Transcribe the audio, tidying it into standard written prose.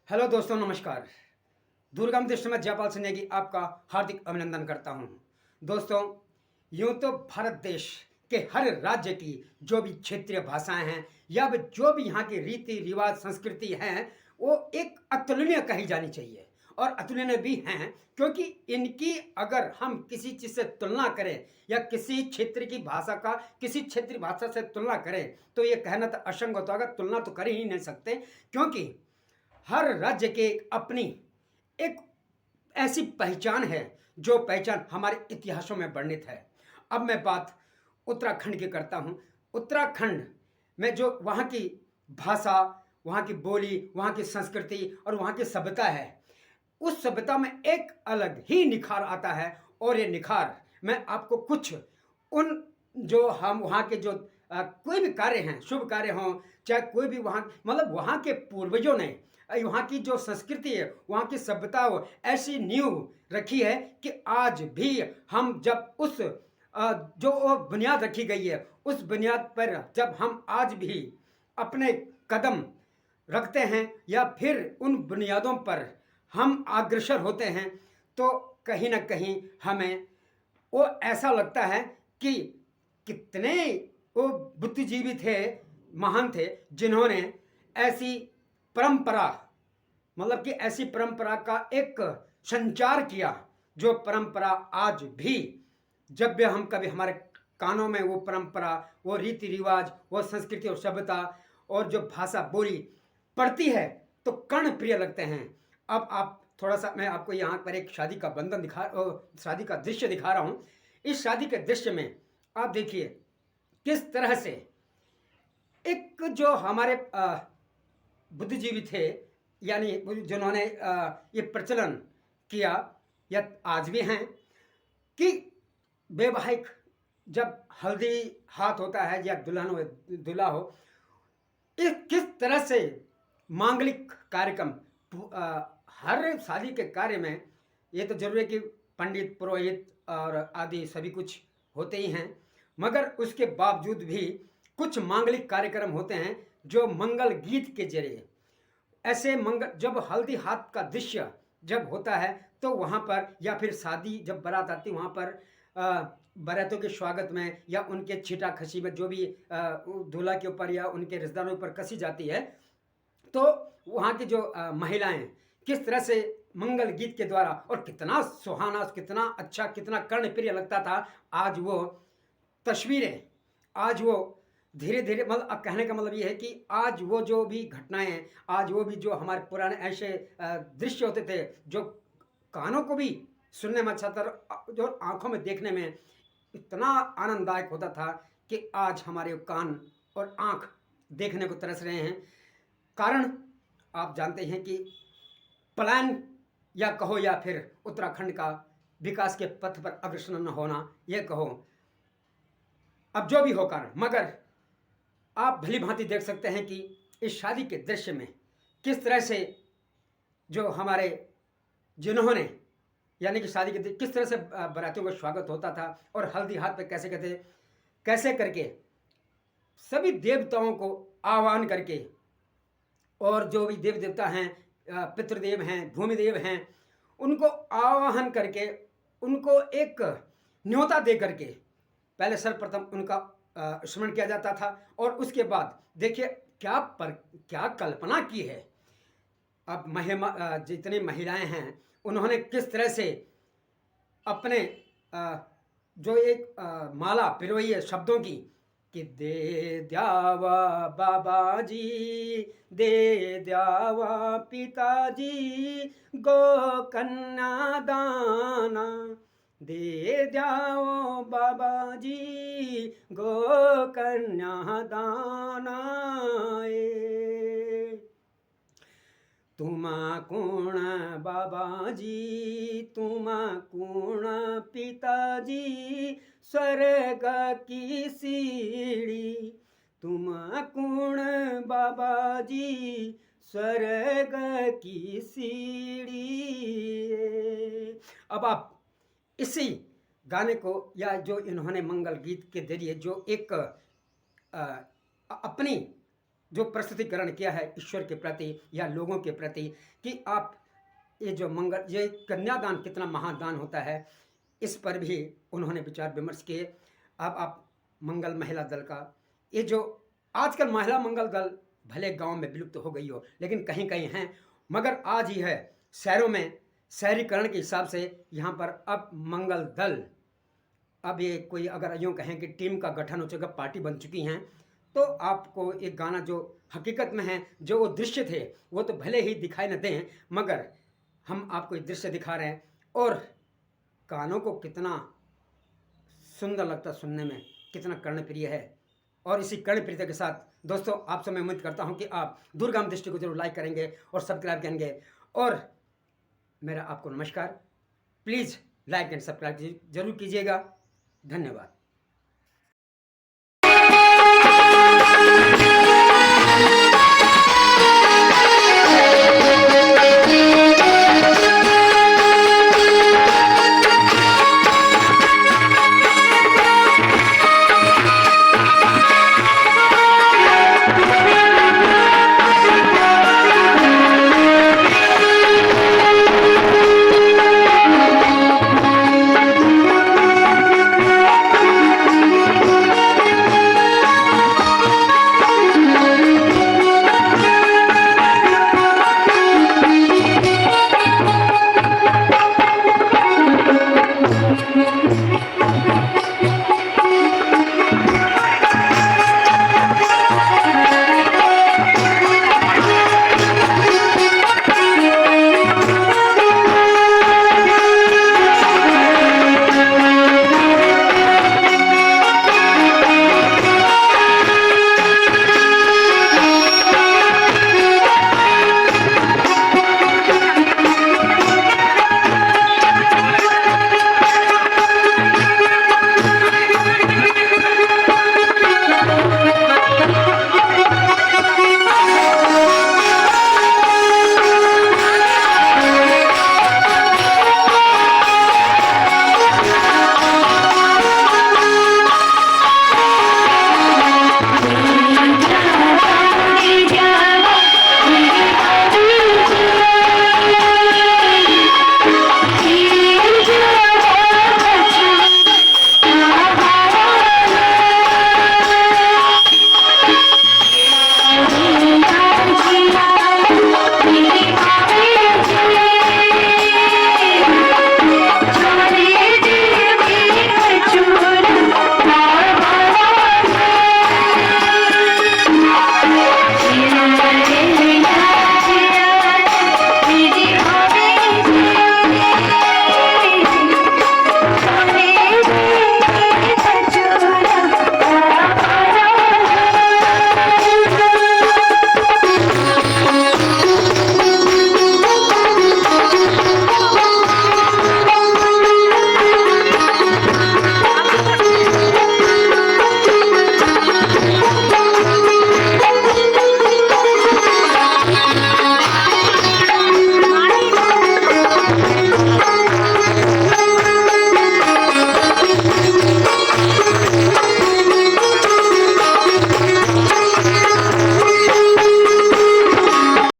Hello दोस्तों, नमस्कार। दुर्गम दृश्य में जयपाल सिंह नेगी आपका हार्दिक अभिनंदन करता हूं। दोस्तों, यूं तो भारत देश के हर राज्य की जो भी क्षेत्रीय भाषाएं हैं या जो भी यहाँ की रीति रिवाज संस्कृति हैं, वो एक अतुलनीय कही जानी चाहिए और अतुलनीय भी हैं, क्योंकि इनकी अगर हम किसी चीज़ से तुलना करें या किसी क्षेत्र की भाषा का किसी क्षेत्रीय भाषा से तुलना करें तो ये कहना तो असंगत होगा। तुलना तो कर ही नहीं सकते, क्योंकि हर राज्य के अपनी एक ऐसी पहचान है जो पहचान हमारे इतिहासों में वर्णित है। अब मैं बात उत्तराखंड की करता हूँ। उत्तराखंड में जो वहाँ की भाषा, वहाँ की बोली, वहाँ की संस्कृति और वहाँ की सभ्यता है, उस सभ्यता में एक अलग ही निखार आता है। और ये निखार मैं आपको कुछ उन जो हम वहाँ के जो कोई भी कार्य हैं, शुभ कार्य हों, चाहे कोई भी वहाँ मतलब वहाँ के पूर्वजों ने वहाँ की जो संस्कृति है, वहाँ की सभ्यता हो, ऐसी नींव रखी है कि आज भी हम जब उस जो बुनियाद रखी गई है, उस बुनियाद पर जब हम आज भी अपने कदम रखते हैं या फिर उन बुनियादों पर हम अग्रसर होते हैं, तो कहीं ना कहीं हमें वो ऐसा लगता है कि कितने वो बुद्धिजीवी थे, महान थे, जिन्होंने ऐसी परंपरा मतलब कि ऐसी परंपरा का एक संचार किया, जो परंपरा आज भी जब भी हम कभी हमारे कानों में वो परंपरा, वो रीति रिवाज, वो संस्कृति और सभ्यता और जो भाषा बोली पड़ती है तो कर्ण प्रिय लगते हैं। अब आप थोड़ा सा मैं आपको यहाँ पर एक शादी का बंधन शादी का दृश्य दिखा रहा हूँ। इस शादी के दृश्य में आप देखिए किस तरह से एक जो हमारे बुद्धिजीवी थे, यानी जिन्होंने ये प्रचलन किया या आज भी हैं, कि वैवाहिक जब हल्दी हाथ होता है या दुल्हन हो दूल्हा हो, इस किस तरह से मांगलिक कार्यक्रम हर शादी के कार्य में ये तो जरूरी है कि पंडित पुरोहित और आदि सभी कुछ होते ही हैं, मगर उसके बावजूद भी कुछ मांगलिक कार्यक्रम होते हैं जो मंगल गीत के जरिए ऐसे मंगल जब हल्दी हाथ का दृश्य जब होता है तो वहाँ पर या फिर शादी जब बारात आती वहाँ पर बारातों के स्वागत में या उनके छीटा खसी में जो भी दूल्हा के ऊपर या उनके रिश्तेदारों पर कसी जाती है, तो वहाँ की जो महिलाएं किस तरह से मंगल गीत के द्वारा, और कितना सुहाना, कितना अच्छा, कितना कर्णप्रिय लगता था। आज वो तस्वीरें, आज वो धीरे धीरे मतलब कहने का मतलब ये है कि आज वो जो भी घटनाएं हैं, आज वो भी जो हमारे पुराने ऐसे दृश्य होते थे जो कानों को भी सुनने में अच्छा था, जो आंखों में देखने में इतना आनंददायक होता था, कि आज हमारे कान और आंख देखने को तरस रहे हैं। कारण आप जानते हैं कि पलायन या कहो या फिर उत्तराखंड का विकास के पथ पर अग्रसर न होना, यह कहो, अब जो भी हो कारण, मगर आप भली भांति देख सकते हैं कि इस शादी के दृश्य में किस तरह से जो हमारे जिन्होंने यानी कि शादी के किस तरह से बारातियों का स्वागत होता था और हल्दी हाथ पे कैसे कहते कैसे करके सभी देवताओं को आह्वान करके, और जो भी देव देवता हैं, पितृदेव हैं, भूमिदेव हैं, उनको आवाहन करके उनको एक न्योता दे करके पहले सर्वप्रथम उनका स्मरण किया जाता था। और उसके बाद देखिए क्या कल्पना की है। अब जितनी महिलाएं हैं उन्होंने किस तरह से अपने जो एक माला पिरोई है शब्दों की, कि दे द्यावा बाबा जी, दे द्यावा पिताजी, गो कन्या दाना, दे द्याओ बाबा जी, गो कन्या दाना। तुम्हा कोण बाबाजी, तुम्हा कोण पिताजी, स्वर्ग की सीढ़ी, तुम्हा कोण बाबाजी, स्वर्ग की सीढ़ी। अब आप इसी गाने को या जो इन्होंने मंगल गीत के जरिए जो एक अपनी जो प्रस्तुतिकरण किया है ईश्वर के प्रति या लोगों के प्रति कि आप ये जो ये कन्यादान कितना महादान होता है, इस पर भी उन्होंने विचार विमर्श किए। अब आप मंगल महिला दल का ये जो आजकल महिला मंगल दल भले गांव में विलुप्त हो गई हो, लेकिन कहीं कहीं हैं, मगर आज ही है शहरों में शहरीकरण के हिसाब से यहाँ पर अब मंगल दल, अब ये कोई अगर यूँ कहें कि टीम का गठन हो चुका, पार्टी बन चुकी हैं। तो आपको एक गाना जो हकीकत में है, जो वो दृश्य थे वो तो भले ही दिखाई न दें, मगर हम आपको एक दृश्य दिखा रहे हैं और कानों को कितना सुंदर लगता सुनने में, कितना कर्णप्रिय है। और इसी कर्णप्रियता के साथ दोस्तों आपसे मैं उम्मीद करता हूं कि आप दुर्गम दृष्टि को जरूर लाइक करेंगे और सब्सक्राइब करेंगे। और मेरा आपको नमस्कार, प्लीज़ लाइक एंड सब्सक्राइब जरूर कीजिएगा। धन्यवाद।